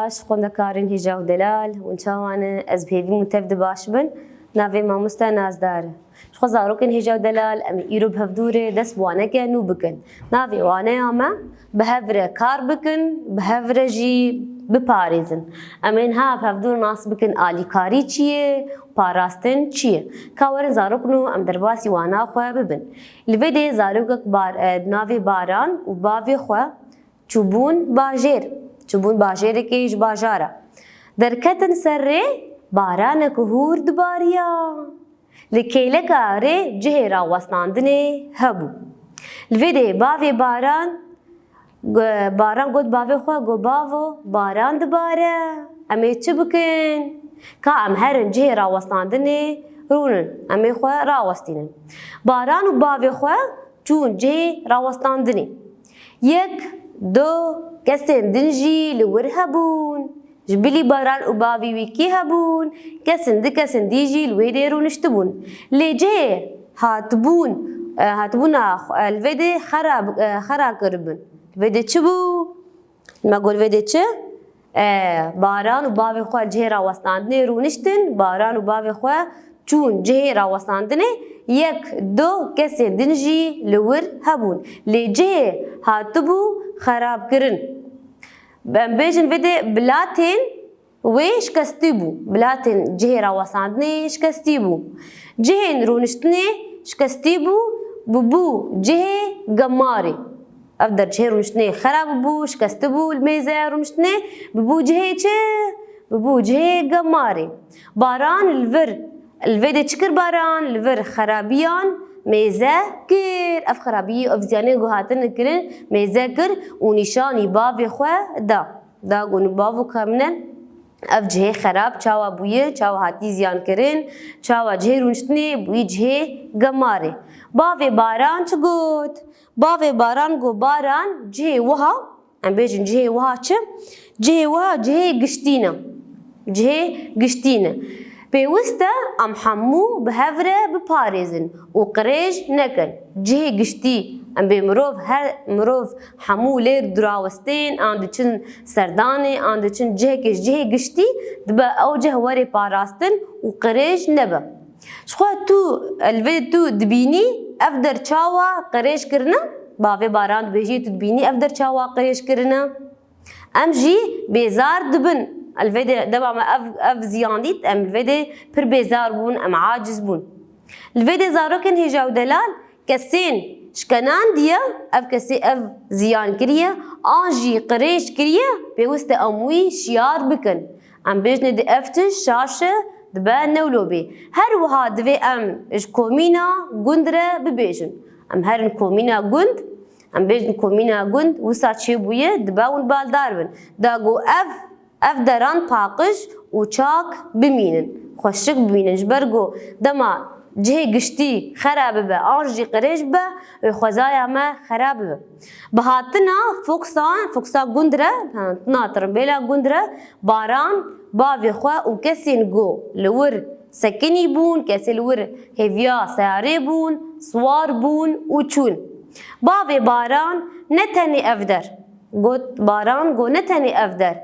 باش خونده کارین هجا و دلال ونشاوانه از بهیوی متفد باش بن ناوی ماموستا نازداره شخو زاروکن هجا و دلال ام ایرو بهفدوره دست بوانه که نو بکن ناوی وانه اما بهفره کار بکن بهفره جی بپاریزن امین ها بهفدور ناس بکن آلی کاری چیه پاراستن چیه کاورن زاروکنو ام درباسی وانا خواه ببن لویده زاروکک ناوی باران و باوی خواه چوبون باجر چوبون باجر کیش باجارا درکتن سر باران کهور دباریا لکیله کاره جه را وسناندنه هبو لویده باوی باران گود باوی خواه گو باوو باران دباره امی چه بکن که ام هرن جه را وسناندنه رونن امی خواه را وستینن باران و باوی خواه چون جه را وسناندنه یک دو کسین دنجی لور هبون جبلی باران و باوی ویکی هبون کسین دیجی لویده رونشتبون لیجه هاتبون الویده خراب کربن الویده چه بو؟ ما گول الویده چه؟ باران و باوی خواه جه را وستاندنه رونشتن باران و باوی خواه چون جه را وستاندنه یک دو کسین دنجی لور هبون لیجه هاتبو خراب کرن بیجن ویده بلاتین ویش کستی بو بلاتین جه را وساندنه شکستی بو جه رونشتنه شکستی بو جه گماری افدر جه رونشتنه خراب بو شکستی بو المیزه رونشتنه بو جه چه؟ بو جه گماری باران الویده چکر باران الور خرابیان میزه کر اف خرابی اف زیانه گوهاتن کرن میزه کر و نشانی باوی خواه دا گونو باوو کامنن اف جه خراب چاوا بویه چاوا هاتی زیان کرن چاوا جه رونشتنه بوی جه گماره باوی باران چه گوت باوی باران گو باران جه وها ام بیجن جه وها چه جه وها جه گشتینه پیوسته ام حمو بهفره بپاریزن و قریج نکن جه گشتی ام به مروف حمو لیر دراوستین آن چن سردانه آن چن جه گشتی دبا او جه وری پاراستن و قریج نبا شخوا تو الوید تو دبینی افدر چاوا قریج کرنا باوی باران بهجی تو دبینی افدر چاوا قریج کرنا ام جی بیزار دبن الفيدي دبا ما اف زيانديت ام الفيدي پر بيزار بون ام عاجز بون الفيدي زاروكن هي جو دلال كسين شكنان ديا اف كسي اف زيان كريه انجي قريش كريه بيوست اموي شيار بكن ام بيجن دي افتش شاشه دبا نولوبي هر وها دبي ام اش كومينا غندره ببيجن ام هرن كومينا غند ام بيجن كومينا غند وسا تشيبويه دبا ون بالدار بن داغو اف دران پاقش و چاک بمینن خوشک بمینن جبرگو دما جه گشتی خرابه به آنجی قریش به خوزای ما خرابه به بهاتنا فوکسا گندره ناترم بیلا گندره باران باوی خواه و کسی نگو لور سکنی بون کسی لور هیویا سیاره بون سوار بون و چون باوی باران نتنی افدر گوت باران گو نتنی افدر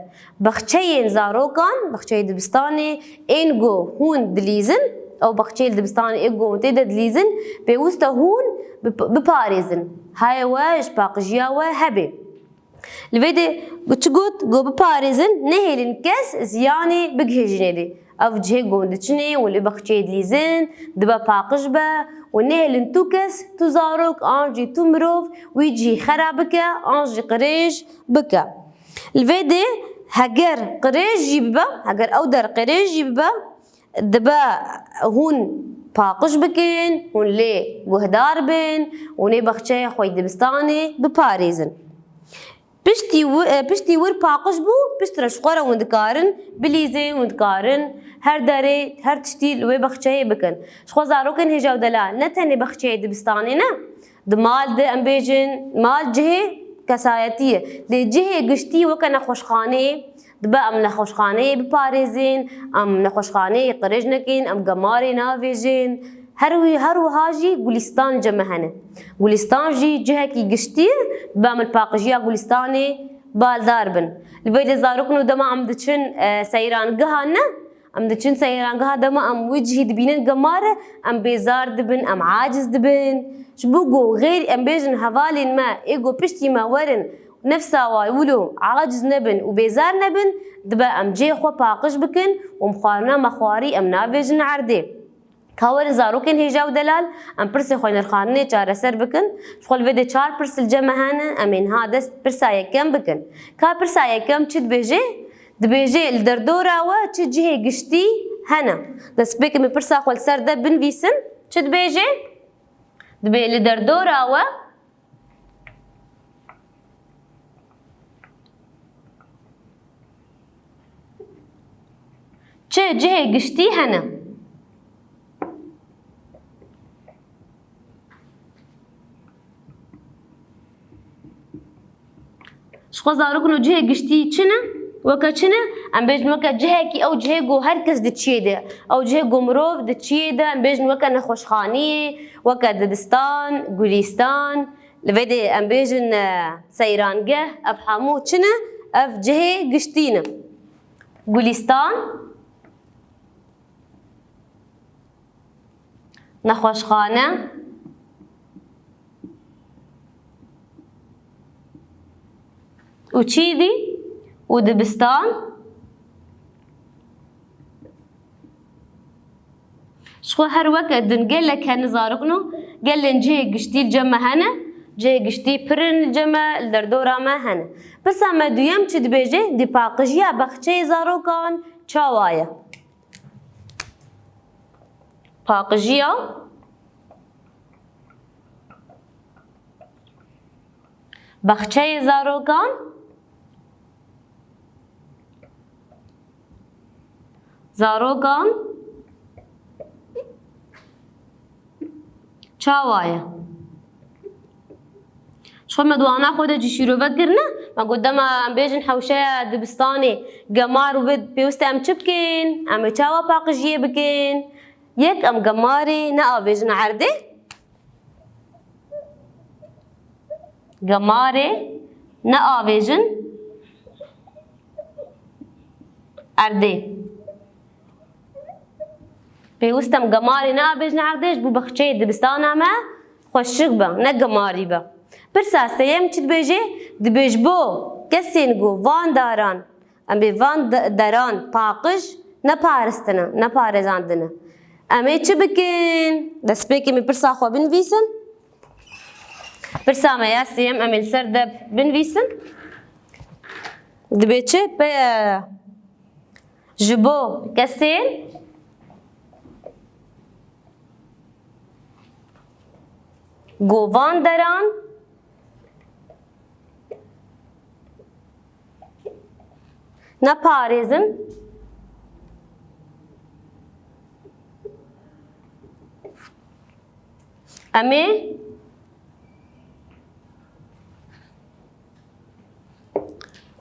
بخچه زاروکان بخچه دبستانی این گو هون دلیزن او بخچه دبستانی این گو تیده دلیزن پیوسته هون بپاریزن های واش باقجیا و هبه لویده چه گوت گو بپاریزن نهیلن کس زیانی بگهجنه دی او جه گوندچنه ولی بخچه دلیزن دبا پاقش با و نهلن تو کس تو زاروک آنجی تو مروف ویجی خرابکه آنجی قریش بکه الویده هگر قریجی ببا هگر او در قریجی ببا دبا هون پاقش بکن هون لی گهدار بین هونی بخچه خوی دبستانی بپاریزن پشتی ور پاقش بو پشت رشقوره وندکارن بلیزن وندکارن هر داره هر تشتی لوی بخچه بکن شخو زاروکن هجاو دلال نتنی بخچه دبستانی نه دمال ده ام بیجن مال جهه کسایتیه لی جهه گشتی وکن خوشخانه دبا ام نخوشخانه بپاریزین ام نخوشخانه قرج نکین ام گماری ناویجین هر وهاجي گلستان جمهنه گلستان جی جهه کی گشتی با من پاقجیا گلستانی بالدار بن الفيدي زاروكنو دما عم دتشن سيران جهانا ام دتشن سيران جها دما ام وجهي دبينن جمارة ام بيزار دبن ام عاجز دبن شبوجو غير ام بيجن هفالين ما ايجو بشتي ما ورن نفسها وايولو عاجز نبن وبيزار نبن دبا ام جي خو باقش بكن ومخارنا مخواري ام نابيجن عردي كاور زاروكن هيجاو دلال ام برسي خوين الخانه چاره سر بكن شغل فيدي 4 برس الجمهانه امين هذا برسايه كم بكن كا برسايه كم تشد بيجي دبيجي الدردورا و تجي قشتي هنا دس بيك مي برسا خول سر ده بن فيسن تشد بيجي دبي الدردورا و تجي قشتي هنا شخو زاروكنو جهه قشتي چنه وكا چنه ام بيجن وكا جهه كي او جهه جو هركس دتشيده او جهه جو مروف دتشيده ام بيجن وكا نخوشخانيه وكا دبستان غوليستان لفيدي ام بيجن سيران جه اف حامو چنه اف جهه قشتينه غوليستان نخوشخانه وتشيدي ودبستان شخو هر وقت دن قال لك هنزارقنو قال لن جي قشتي الجمع هنا جي قشتي برن الجمع الدردورة ما هنا بس اما دويم چد بيجي دي باقجيا بخچه زاروقان چاوايا باقجيا بخچه زاروقان زاروقان چاوايا شو مدوانا خود جيشيرو فكرنا ما قدام بيجن حوشة دبستاني قمار وبد بيوست ام چبكين ام چاوا باقجيه بكين يك ام قماري نا بيجن عردي قماري نا بيجن عردي بيوستم قماري نا بيجن عرديش بو بخشي دبستانا ما خوشك با نا قماري با برسا سيم چد بيجي دبيج بو كسين جو وان داران ام بي وان داران باقش نا پارستنا نا پارزاندنا امي چه بكين دس بيكي مي برسا خو بن فيسن برسا ما ياسيم امي السر دب بن فيسن دبيچه بي جبو كسين گوان دران نپارێزن ئەمێ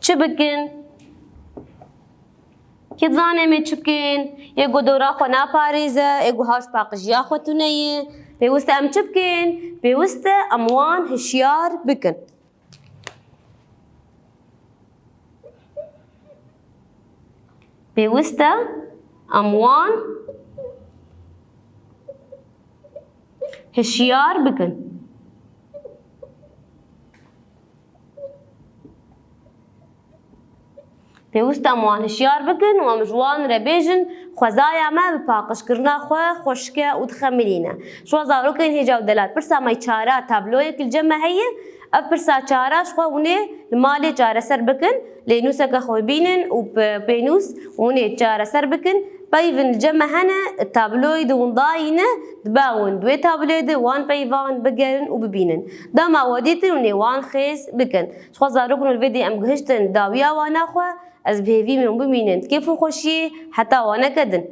چ بکن کە زانێ ئەمێ چ بکەین یەک گۆدۆرا خۆ ناپارێزە یەک هاش پاقژیا خۆ تونەیە پێویستە ئەم چ بکەین پێویستە ئەموان هشیار بکەن پێویستە ئەموان هشیار بکەن پێویستە ئەموان هشیار بکەن و ئەم جوان رەبێژن خوازایە مە بپاقشکردنا خۆ خۆشکە و دخەمرینە شوە زارۆکەین هێجا و دەلات پرسا مای چارە تابلۆیەک الجەمە هەیە ئەف پرسا چارەش خۆ ونێ مالێ چارەسەر بکەن لێنووسەکە خۆی بینن و پێنووس ونێ چارەسەر بکەن پەیڤن الجەمە هەنە تابلۆی دڵداینە دباون دوێ تابلۆی دە وان پەیڤان بگەرن و ببینن داما وەدیتر و نێوان خێز بکەن شخوا زارۆکن الڤێدی ئەم گەهشتن داویا واناخوا ئەس بهێوی من ببینن کێف و خۆشیێ حتا وانەکەدن